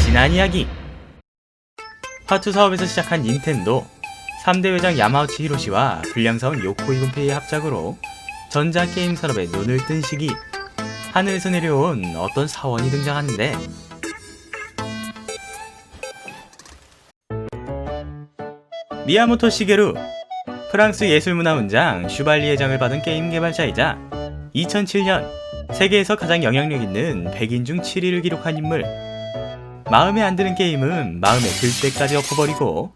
지난 이야기. 파투 사업에서 시작한 닌텐도 3대 회장 야마우치 히로시와 불량사원 요코이 군페이의 합작으로 전자게임 산업에 눈을 뜬 시기, 하늘에서 내려온 어떤 사원이 등장하는데, 미야모토 시게루, 프랑스 예술문화훈장 슈발리에 장을 받은 게임 개발자이자 2007년 세계에서 가장 영향력 있는 100인 중 7위를 기록한 인물. 마음에 안 드는 게임은 마음에 들 때까지 엎어버리고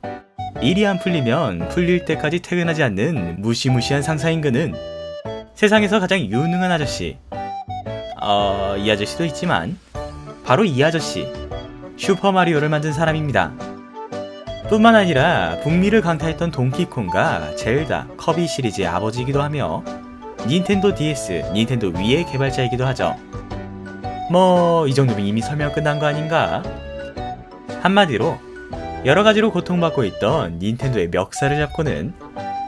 일이 안 풀리면 풀릴 때까지 퇴근하지 않는 무시무시한 상사인 그는 세상에서 가장 유능한 아저씨. 이 아저씨도 있지만 바로 이 아저씨, 슈퍼마리오를 만든 사람입니다. 뿐만 아니라 북미를 강타했던 동키콩과 젤다, 커비 시리즈의 아버지이기도 하며 닌텐도 DS, 닌텐도 위의 개발자이기도 하죠. 이 정도면 이미 설명 끝난 거 아닌가? 한마디로 여러가지로 고통받고 있던 닌텐도의 멱살을 잡고는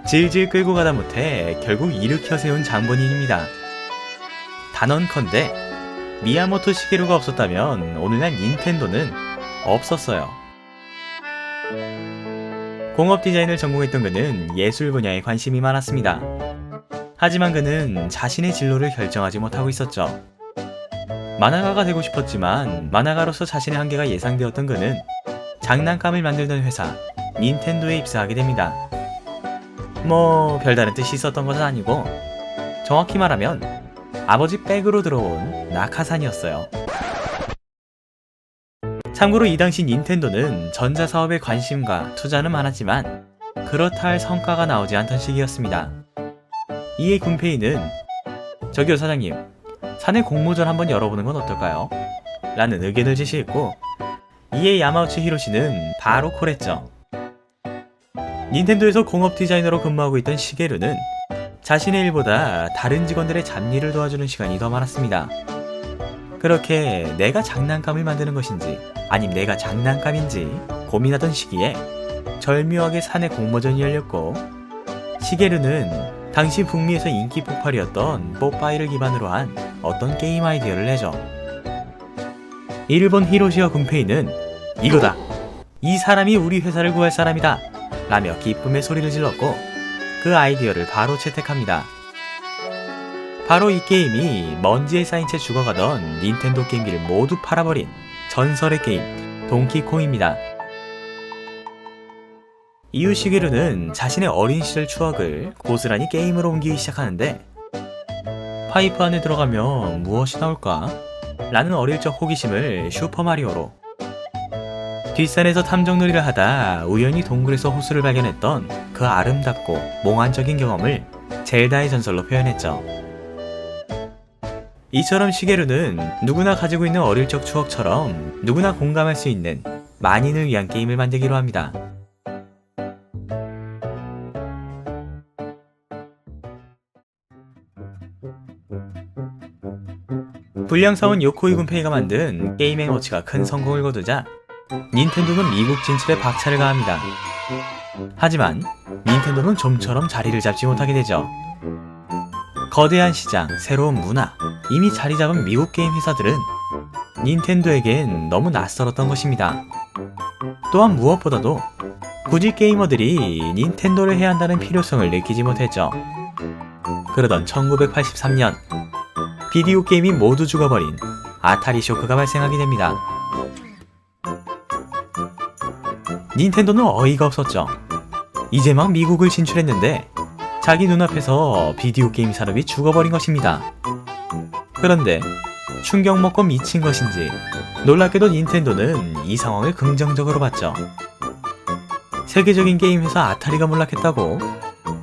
질질 끌고 가다 못해 결국 일으켜 세운 장본인입니다. 단언컨대 미야모토 시게루가 없었다면 오늘날 닌텐도는 없었어요. 공업 디자인을 전공했던 그는 예술 분야에 관심이 많았습니다. 하지만 그는 자신의 진로를 결정하지 못하고 있었죠. 만화가가 되고 싶었지만 만화가로서 자신의 한계가 예상되었던 그는 장난감을 만들던 회사 닌텐도에 입사하게 됩니다. 별다른 뜻이 있었던 것은 아니고 정확히 말하면 아버지 백으로 들어온 낙하산이었어요. 참고로 이 당시 닌텐도는 전자사업에 관심과 투자는 많았지만 그렇다 할 성과가 나오지 않던 시기였습니다. 이에 군페이는 "저기요 사장님, 사내 공모전 한번 열어보는 건 어떨까요?" 라는 의견을 제시했고, 이에 야마우치 히로시는 바로 콜했죠. 닌텐도에서 공업 디자이너로 근무하고 있던 시게루는 자신의 일보다 다른 직원들의 잡일을 도와주는 시간이 더 많았습니다. 그렇게 내가 장난감을 만드는 것인지 아님 내가 장난감인지 고민하던 시기에 절묘하게 사내 공모전이 열렸고, 시게루는 당시 북미에서 인기 폭발이었던 뽀빠이를 기반으로 한 어떤 게임 아이디어를 내죠. 이를 본 히로시와 군페이는 "이거다! 이 사람이 우리 회사를 구할 사람이다! 라며 기쁨의 소리를 질렀고 그 아이디어를 바로 채택합니다. 바로 이 게임이 먼지에 쌓인 채 죽어가던 닌텐도 게임기를 모두 팔아버린 전설의 게임 동키콩입니다. 이후 시게루는 자신의 어린 시절 추억을 고스란히 게임으로 옮기기 시작하는데, 파이프 안에 들어가면 무엇이 나올까? 라는 어릴 적 호기심을 슈퍼마리오로, 뒷산에서 탐정놀이를 하다 우연히 동굴에서 호수를 발견했던 그 아름답고 몽환적인 경험을 젤다의 전설로 표현했죠. 이처럼 시게루는 누구나 가지고 있는 어릴 적 추억처럼 누구나 공감할 수 있는 만인을 위한 게임을 만들기로 합니다. 불량사원 요코이 군페이가 만든 게임 앤 워치가 큰 성공을 거두자 닌텐도는 미국 진출에 박차를 가합니다. 하지만 닌텐도는 좀처럼 자리를 잡지 못하게 되죠. 거대한 시장, 새로운 문화, 이미 자리 잡은 미국 게임 회사들은 닌텐도에겐 너무 낯설었던 것입니다. 또한 무엇보다도 굳이 게이머들이 닌텐도를 해야 한다는 필요성을 느끼지 못했죠. 그러던 1983년 비디오 게임이 모두 죽어버린 아타리 쇼크가 발생하게 됩니다. 닌텐도는 어이가 없었죠. 이제 막 미국을 진출했는데 자기 눈앞에서 비디오 게임 산업이 죽어버린 것입니다. 그런데 충격 먹고 미친 것인지 놀랍게도 닌텐도는 이 상황을 긍정적으로 봤죠. 세계적인 게임 회사 아타리가 몰락했다고?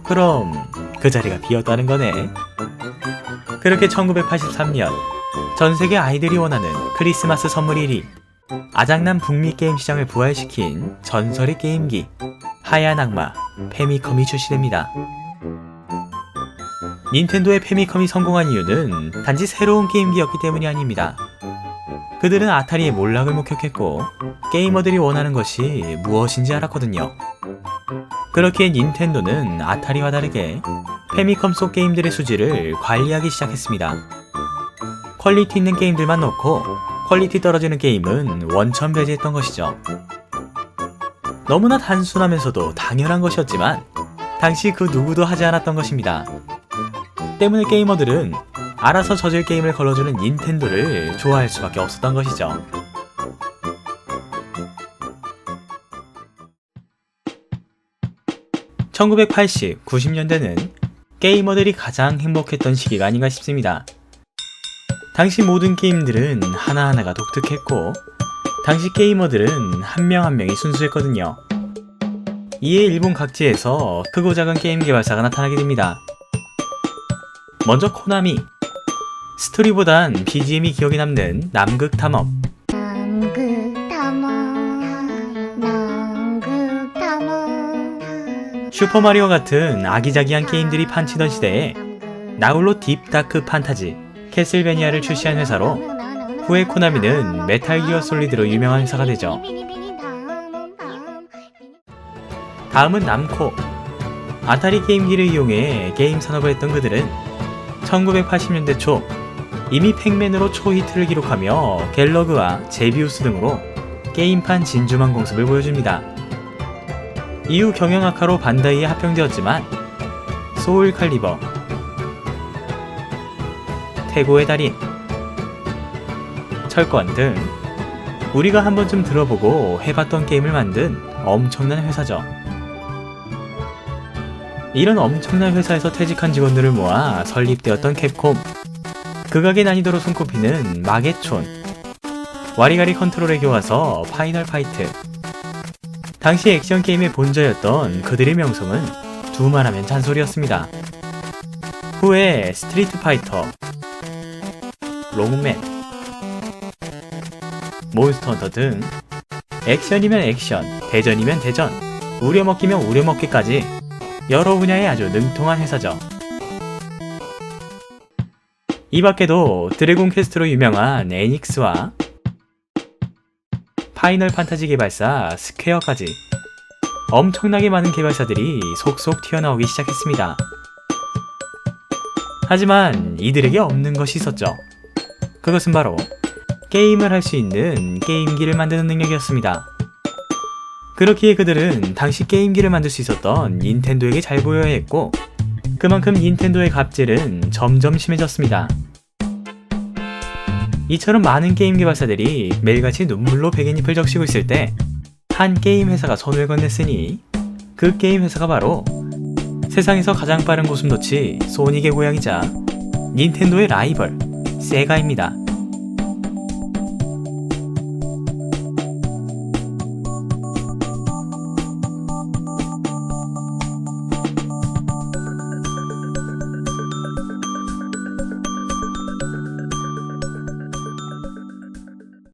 그럼 그 자리가 비었다는 거네. 그렇게 1983년 전세계 아이들이 원하는 크리스마스 선물 1위, 아장난 북미 게임 시장을 부활시킨 전설의 게임기 하얀 악마 페미컴이 출시됩니다. 닌텐도의 페미컴이 성공한 이유는 단지 새로운 게임기였기 때문이 아닙니다. 그들은 아타리의 몰락을 목격했고 게이머들이 원하는 것이 무엇인지 알았거든요. 그렇게 닌텐도는 아타리와 다르게 페미컴 속 게임들의 수질을 관리하기 시작했습니다. 퀄리티 있는 게임들만 넣고 퀄리티 떨어지는 게임은 원천 배제했던 것이죠. 너무나 단순하면서도 당연한 것이었지만 당시 그 누구도 하지 않았던 것입니다. 때문에 게이머들은 알아서 젖을 게임을 걸러주는 닌텐도를 좋아할 수밖에 없었던 것이죠. (1980, 90년대는) 게이머들이 가장 행복했던 시기가 아닌가 싶습니다. 당시 모든 게임들은 하나하나가 독특했고 당시 게이머들은 한 명 한 명이 순수했거든요. 이에 일본 각지에서 크고 작은 게임 개발사가 나타나게 됩니다. 먼저 코나미. 스토리보단 BGM이 기억에 남는 남극탐험. 슈퍼마리오 같은 아기자기한 게임들이 판치던 시대에 나홀로 딥다크 판타지, 캐슬베니아를 출시한 회사로 후에 코나미는 메탈 기어 솔리드로 유명한 회사가 되죠. 다음은 남코. 아타리 게임기를 이용해 게임 산업을 했던 그들은 1980년대 초 이미 팩맨으로 초히트를 기록하며 갤러그와 제비우스 등으로 게임판 진주만 공습을 보여줍니다. 이후 경영악화로 반다이에 합병되었지만 소울 칼리버, 태고의 달인, 철권 등 우리가 한 번쯤 들어보고 해봤던 게임을 만든 엄청난 회사죠. 이런 엄청난 회사에서 퇴직한 직원들을 모아 설립되었던 캡콤. 극악의 난이도로 손꼽히는 마계촌, 와리가리 컨트롤의 교과서 파이널 파이트. 당시 액션 게임의 본저였던 그들의 명성은 두말하면 잔소리였습니다. 후에 스트리트 파이터, 롱맨, 몬스터 헌터 등 액션이면 액션, 대전이면 대전, 우려먹기면 우려먹기까지 여러 분야에 아주 능통한 회사죠. 이 밖에도 드래곤 퀘스트로 유명한 애닉스와 파이널 판타지 개발사 스퀘어까지 엄청나게 많은 개발사들이 속속 튀어나오기 시작했습니다. 하지만 이들에게 없는 것이 있었죠. 그것은 바로 게임을 할 수 있는 게임기를 만드는 능력이었습니다. 그렇기에 그들은 당시 게임기를 만들 수 있었던 닌텐도에게 잘 보여야 했고 그만큼 닌텐도의 갑질은 점점 심해졌습니다. 이처럼 많은 게임 개발사들이 매일같이 눈물로 백엔잎을 적시고 있을 때 한 게임 회사가 손을 건넸으니 그 게임 회사가 바로 세상에서 가장 빠른 고슴도치 소닉의 고향이자 닌텐도의 라이벌 세가입니다.